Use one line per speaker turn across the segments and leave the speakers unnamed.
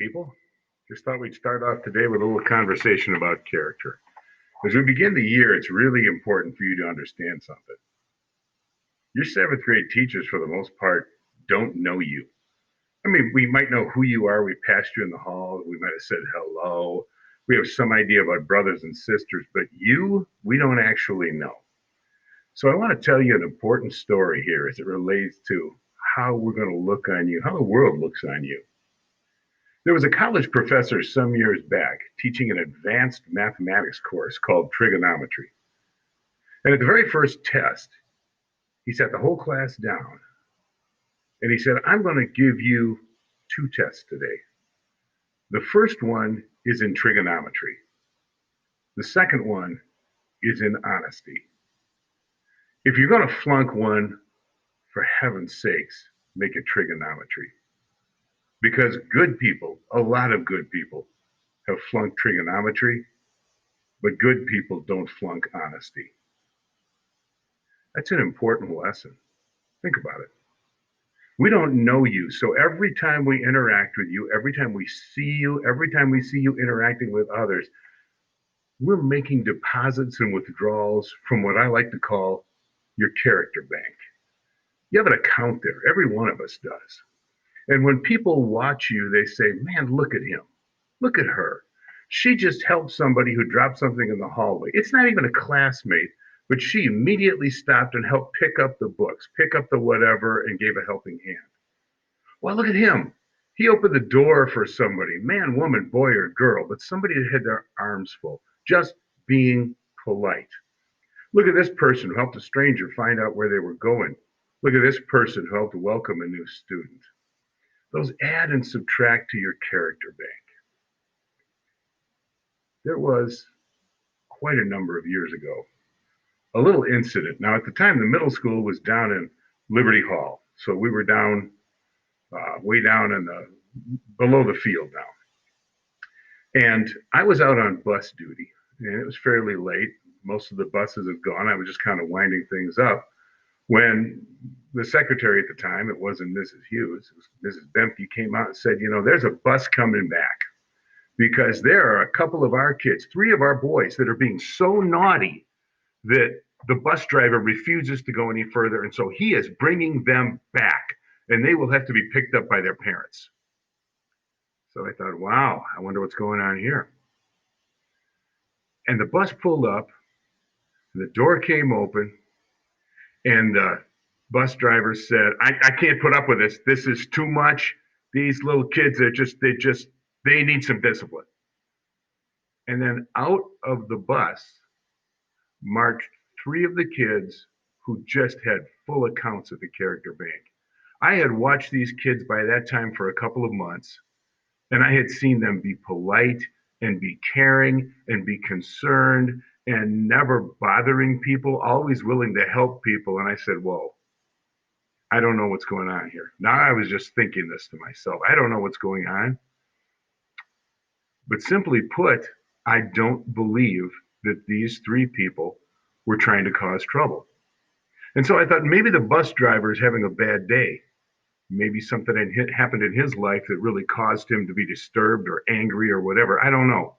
people. Just thought we'd start off today with a little conversation about character. As we begin the year, it's really important for you to understand something. Your seventh grade teachers, for the most part, don't know you. I mean, we might know who you are. We passed you in the hall. We might have said hello. We have some idea about brothers and sisters, but you, we don't actually know. So I want to tell you an important story here as it relates to how we're going to look on you, how the world looks on you. There was a college professor some years back teaching an advanced mathematics course called trigonometry. And at the very first test, he sat the whole class down and he said, I'm going to give you two tests today. The first one is in trigonometry. The second one is in honesty. If you're going to flunk one, for heaven's sakes, make it trigonometry. Because good people, a lot of good people, have flunked trigonometry, but good people don't flunk honesty. That's an important lesson. Think about it. We don't know you. So every time we interact with you, every time we see you, every time we see you interacting with others, we're making deposits and withdrawals from what I like to call your character bank. You have an account there. Every one of us does. And when people watch you, they say, man, look at him. Look at her. She just helped somebody who dropped something in the hallway. It's not even a classmate, but she immediately stopped and helped pick up the books, pick up the whatever, and gave a helping hand. Well, look at him. He opened the door for somebody, man, woman, boy, or girl, but somebody that had their arms full, just being polite. Look at this person who helped a stranger find out where they were going. Look at this person who helped welcome a new student. Those add and subtract to your character bank. There was quite a number of years ago a little incident. Now, at the time, the middle school was down in Liberty Hall. So we were down, way down in the, below the field now. And I was out on bus duty, and it was fairly late. Most of the buses had gone. I was just kind of winding things up when the secretary at the time, it wasn't Mrs. Hughes, it was Mrs. Bemke, came out and said, you know, there's a bus coming back because there are a couple of our kids, three of our boys that are being so naughty that the bus driver refuses to go any further. And so he is bringing them back and they will have to be picked up by their parents. So I thought, wow, I wonder what's going on here. And the bus pulled up, and the door came open, and the bus driver said, I can't put up with this. This is too much. These little kids are they need some discipline. And then out of the bus marched three of the kids who just had full accounts at the character bank. I had watched these kids by that time for a couple of months, and I had seen them be polite and be caring and be concerned and never bothering people, always willing to help people. And I said, whoa, I don't know what's going on here. Now I was just thinking this to myself. I don't know what's going on. But simply put, I don't believe that these three people were trying to cause trouble. And so I thought maybe the bus driver is having a bad day. Maybe something had happened in his life that really caused him to be disturbed or angry or whatever. I don't know.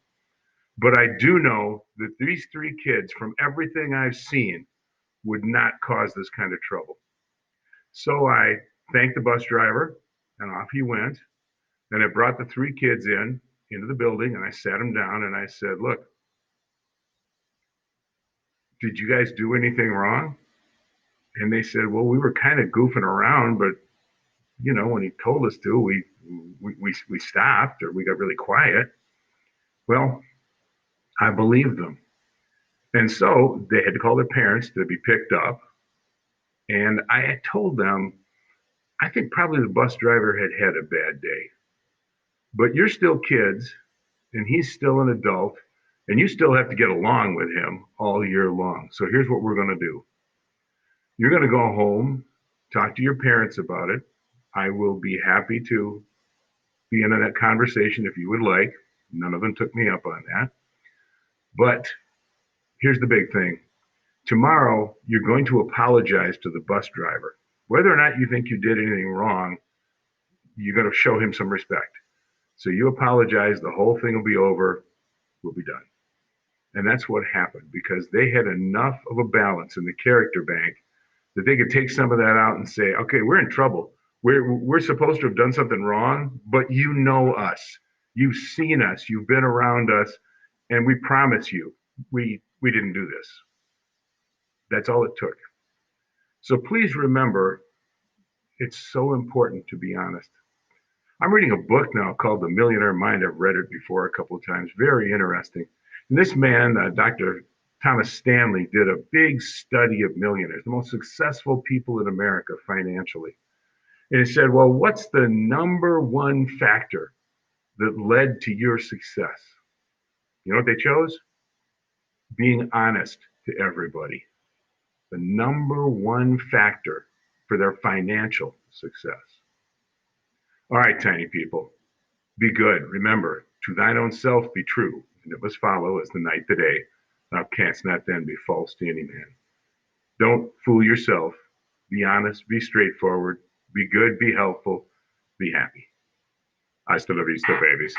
But I do know that these three kids, from everything I've seen, would not cause this kind of trouble. So I thanked the bus driver, and off he went. And I brought the three kids into the building, and I sat them down, and I said, look, did you guys do anything wrong? And they said, well, we were kind of goofing around, but you know, when he told us to, we stopped, or we got really quiet. Well, I believed them. And so they had to call their parents to be picked up. And I had told them, I think probably the bus driver had had a bad day, but you're still kids and he's still an adult and you still have to get along with him all year long. So here's what we're going to do. You're going to go home, talk to your parents about it. I will be happy to be in that conversation if you would like. None of them took me up on that. But here's the big thing. Tomorrow, you're going to apologize to the bus driver. Whether or not you think you did anything wrong, you're going to show him some respect. So you apologize, the whole thing will be over, we'll be done. And that's what happened because they had enough of a balance in the character bank that they could take some of that out and say, okay, we're in trouble. We're supposed to have done something wrong, but you know us. You've seen us. You've been around us, and we promise you, we didn't do this. That's all it took. So please remember, it's so important to be honest. I'm reading a book now called The Millionaire Mind. I've read it before a couple of times. Very interesting. And this man, Dr. Thomas Stanley, did a big study of millionaires, the most successful people in America financially. And he said, well, what's the number one factor that led to your success? You know what they chose? Being honest to everybody. The number one factor for their financial success. All right, tiny people, be good. Remember, to thine own self be true, and it must follow as the night the day. Thou canst not then be false to any man. Don't fool yourself. Be honest, be straightforward, be good, be helpful, be happy. Hasta la vista, babies.